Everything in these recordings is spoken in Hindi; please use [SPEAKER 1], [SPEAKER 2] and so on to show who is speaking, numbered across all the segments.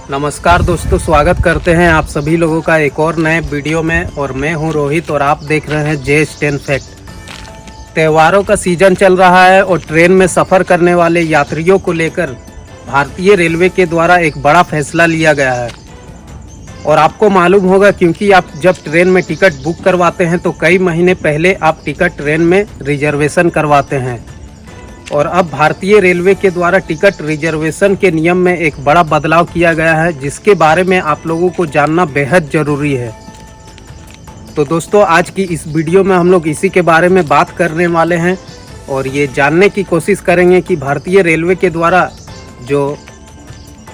[SPEAKER 1] नमस्कार दोस्तों, स्वागत करते हैं आप सभी लोगों का एक और नए वीडियो में। और मैं हूं रोहित और आप देख रहे हैं JS10 फैक्ट। त्योहारों का सीजन चल रहा है और ट्रेन में सफ़र करने वाले यात्रियों को लेकर भारतीय रेलवे के द्वारा एक बड़ा फैसला लिया गया है। और आपको मालूम होगा, क्योंकि आप जब ट्रेन में टिकट बुक करवाते हैं तो कई महीने पहले आप टिकट ट्रेन में रिजर्वेशन करवाते हैं। और अब भारतीय रेलवे के द्वारा टिकट रिजर्वेशन के नियम में एक बड़ा बदलाव किया गया है, जिसके बारे में आप लोगों को जानना बेहद ज़रूरी है। तो दोस्तों, आज की इस वीडियो में हम लोग इसी के बारे में बात करने वाले हैं और ये जानने की कोशिश करेंगे कि भारतीय रेलवे के द्वारा जो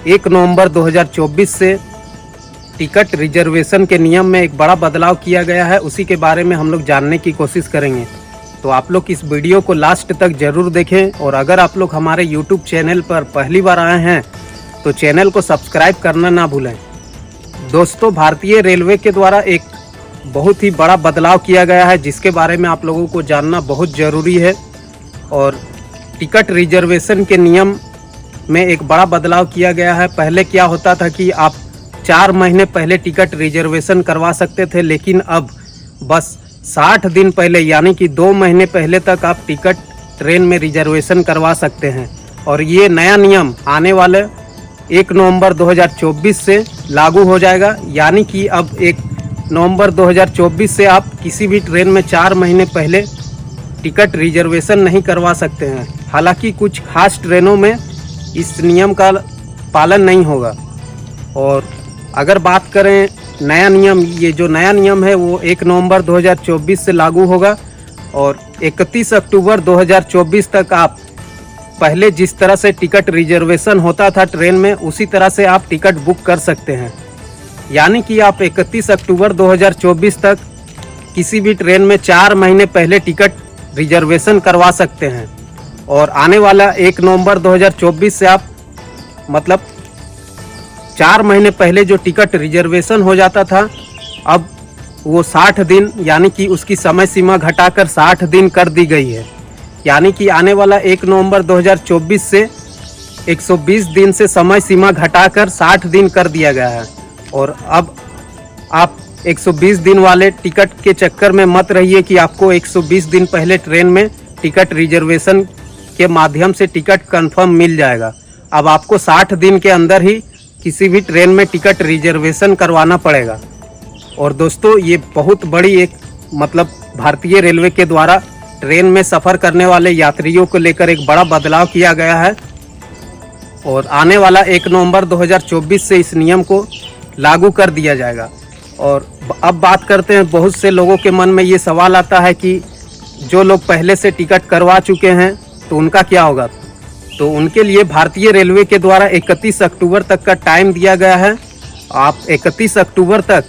[SPEAKER 1] 1 नवंबर 2024 से टिकट रिजर्वेशन के नियम में एक बड़ा बदलाव किया गया है, उसी के बारे में हम लोग जानने की कोशिश करेंगे। तो आप लोग इस वीडियो को लास्ट तक ज़रूर देखें। और अगर आप लोग हमारे YouTube चैनल पर पहली बार आए हैं तो चैनल को सब्सक्राइब करना ना भूलें। दोस्तों, भारतीय रेलवे के द्वारा एक बहुत ही बड़ा बदलाव किया गया है, जिसके बारे में आप लोगों को जानना बहुत ज़रूरी है। और टिकट रिजर्वेशन के नियम में एक बड़ा बदलाव किया गया है। पहले क्या होता था कि आप 4 महीने पहले टिकट रिजर्वेशन करवा सकते थे, लेकिन अब बस 60 दिन पहले यानी कि 2 महीने पहले तक आप टिकट ट्रेन में रिजर्वेशन करवा सकते हैं। और ये नया नियम आने वाले 1 नवंबर 2024 से लागू हो जाएगा। यानी कि अब 1 नवंबर 2024 से आप किसी भी ट्रेन में 4 महीने पहले टिकट रिजर्वेशन नहीं करवा सकते हैं। हालांकि कुछ खास ट्रेनों में इस नियम का पालन नहीं होगा। और अगर बात करें नया नियम, ये जो नया नियम है वो 1 नवंबर 2024 से लागू होगा। और 31 अक्टूबर 2024 तक आप पहले जिस तरह से टिकट रिजर्वेशन होता था ट्रेन में, उसी तरह से आप टिकट बुक कर सकते हैं। यानी कि आप 31 अक्टूबर 2024 तक किसी भी ट्रेन में 4 महीने पहले टिकट रिजर्वेशन करवा सकते हैं। और आने वाला 1 नवंबर 2024 से आप मतलब 4 महीने पहले जो टिकट रिजर्वेशन हो जाता था, अब वो 60 दिन यानी कि उसकी समय सीमा घटाकर 60 दिन कर दी गई है। यानी कि आने वाला 1 नवंबर 2024 से 120 दिन से समय सीमा घटाकर 60 दिन कर दिया गया है। और अब आप 120 दिन वाले टिकट के चक्कर में मत रहिए कि आपको 120 दिन पहले ट्रेन में टिकट रिजर्वेशन के माध्यम से टिकट कंफर्म मिल जाएगा। अब आपको 60 दिन के अंदर ही किसी भी ट्रेन में टिकट रिजर्वेशन करवाना पड़ेगा। और दोस्तों, ये बहुत बड़ी एक भारतीय रेलवे के द्वारा ट्रेन में सफ़र करने वाले यात्रियों को लेकर एक बड़ा बदलाव किया गया है। और आने वाला 1 नवंबर 2024 से इस नियम को लागू कर दिया जाएगा। और अब बात करते हैं, बहुत से लोगों के मन में ये सवाल आता है कि जो लोग पहले से टिकट करवा चुके हैं तो उनका क्या होगा। तो उनके लिए भारतीय रेलवे के द्वारा 31 अक्टूबर तक का टाइम दिया गया है। आप 31 अक्टूबर तक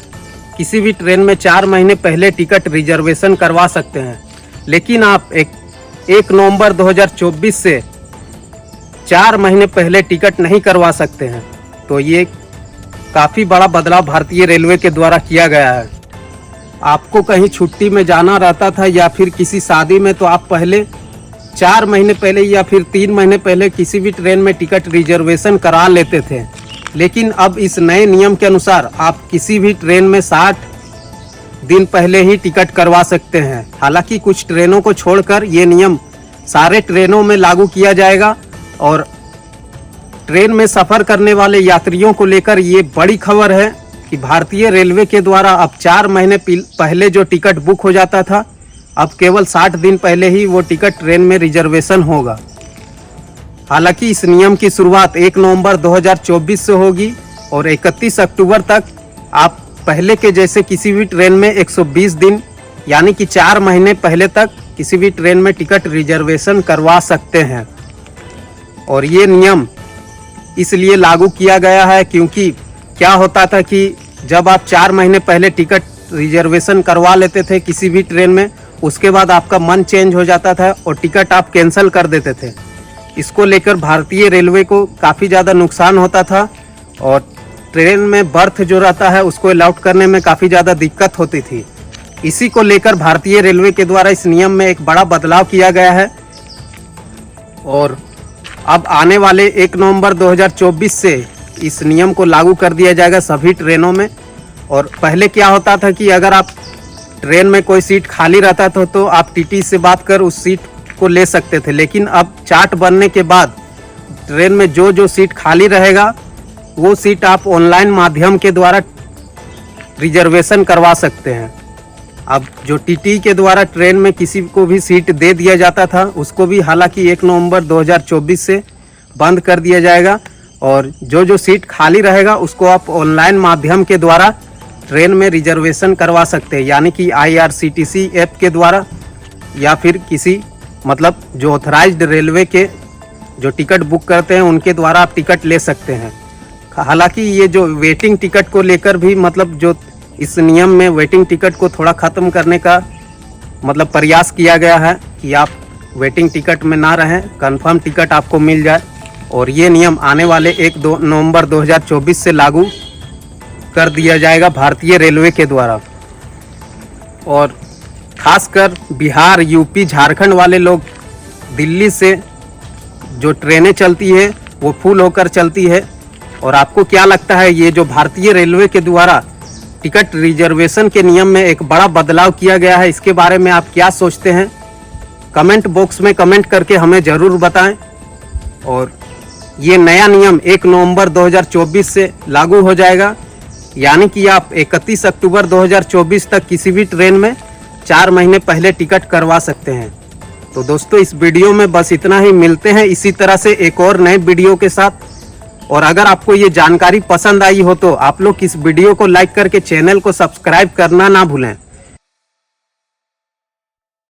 [SPEAKER 1] किसी भी ट्रेन में 4 महीने पहले टिकट रिजर्वेशन करवा सकते हैं। लेकिन आप 1 नवंबर 2024 से 4 महीने पहले टिकट नहीं करवा सकते हैं। तो ये काफ़ी बड़ा बदलाव भारतीय रेलवे के द्वारा किया गया है। आपको कहीं छुट्टी में जाना रहता था या फिर किसी शादी में, तो आप पहले 4 महीने पहले या फिर 3 महीने पहले किसी भी ट्रेन में टिकट रिजर्वेशन करा लेते थे। लेकिन अब इस नए नियम के अनुसार आप किसी भी ट्रेन में 60 दिन पहले ही टिकट करवा सकते हैं। हालांकि कुछ ट्रेनों को छोड़कर ये नियम सारे ट्रेनों में लागू किया जाएगा। और ट्रेन में सफ़र करने वाले यात्रियों को लेकर ये बड़ी खबर है कि भारतीय रेलवे के द्वारा अब 4 महीने पहले जो टिकट बुक हो जाता था, अब केवल 60 दिन पहले ही वो टिकट ट्रेन में रिजर्वेशन होगा। हालांकि इस नियम की शुरुआत 1 नवंबर 2024 से होगी और 31 अक्टूबर तक आप पहले के जैसे किसी भी ट्रेन में 120 दिन यानी कि 4 महीने पहले तक किसी भी ट्रेन में टिकट रिजर्वेशन करवा सकते हैं। और ये नियम इसलिए लागू किया गया है क्योंकि क्या होता था कि जब आप 4 महीने पहले टिकट रिजर्वेशन करवा लेते थे किसी भी ट्रेन में, उसके बाद आपका मन चेंज हो जाता था और टिकट आप कैंसिल कर देते थे। इसको लेकर भारतीय रेलवे को काफ़ी ज़्यादा नुकसान होता था और ट्रेन में बर्थ जो रहता है उसको अलॉट करने में काफ़ी ज़्यादा दिक्कत होती थी। इसी को लेकर भारतीय रेलवे के द्वारा इस नियम में एक बड़ा बदलाव किया गया है। और अब आने वाले 1 नवंबर 2024 से इस नियम को लागू कर दिया जाएगा सभी ट्रेनों में। और पहले क्या होता था कि अगर आप ट्रेन में कोई सीट खाली रहता था तो आप टीटी से बात कर उस सीट को ले सकते थे, लेकिन अब चार्ट बनने के बाद ट्रेन में जो जो सीट खाली रहेगा वो सीट आप ऑनलाइन माध्यम के द्वारा रिजर्वेशन करवा सकते हैं। अब जो टीटी के द्वारा ट्रेन में किसी को भी सीट दे दिया जाता था उसको भी हालांकि 1 नवंबर 2024 से बंद कर दिया जाएगा, और जो जो सीट खाली रहेगा उसको आप ऑनलाइन माध्यम के द्वारा ट्रेन में रिजर्वेशन करवा सकते हैं, यानी कि IRCTC ऐप के द्वारा या फिर किसी मतलब जो ऑथराइज्ड रेलवे के जो टिकट बुक करते हैं उनके द्वारा आप टिकट ले सकते हैं। हालांकि ये जो वेटिंग टिकट को लेकर भी मतलब जो इस नियम में वेटिंग टिकट को थोड़ा ख़त्म करने का मतलब प्रयास किया गया है कि आप वेटिंग टिकट में ना रहें, कंफर्म टिकट आपको मिल जाए। और ये नियम आने वाले 1 नवंबर 2024 से लागू कर दिया जाएगा भारतीय रेलवे के द्वारा। और खासकर बिहार, यूपी, झारखंड वाले लोग, दिल्ली से जो ट्रेनें चलती है वो फुल होकर चलती है। और आपको क्या लगता है ये जो भारतीय रेलवे के द्वारा टिकट रिजर्वेशन के नियम में एक बड़ा बदलाव किया गया है, इसके बारे में आप क्या सोचते हैं? कमेंट बॉक्स में कमेंट करके हमें ज़रूर बताएं। और ये नया नियम 1 नवंबर 2024 से लागू हो जाएगा, यानी कि आप 31 अक्टूबर 2024 तक किसी भी ट्रेन में 4 महीने पहले टिकट करवा सकते हैं। तो दोस्तों इस वीडियो में बस इतना ही, मिलते हैं इसी तरह से एक और नए वीडियो के साथ। और अगर आपको ये जानकारी पसंद आई हो तो आप लोग इस वीडियो को लाइक करके चैनल को सब्सक्राइब करना ना भूलें।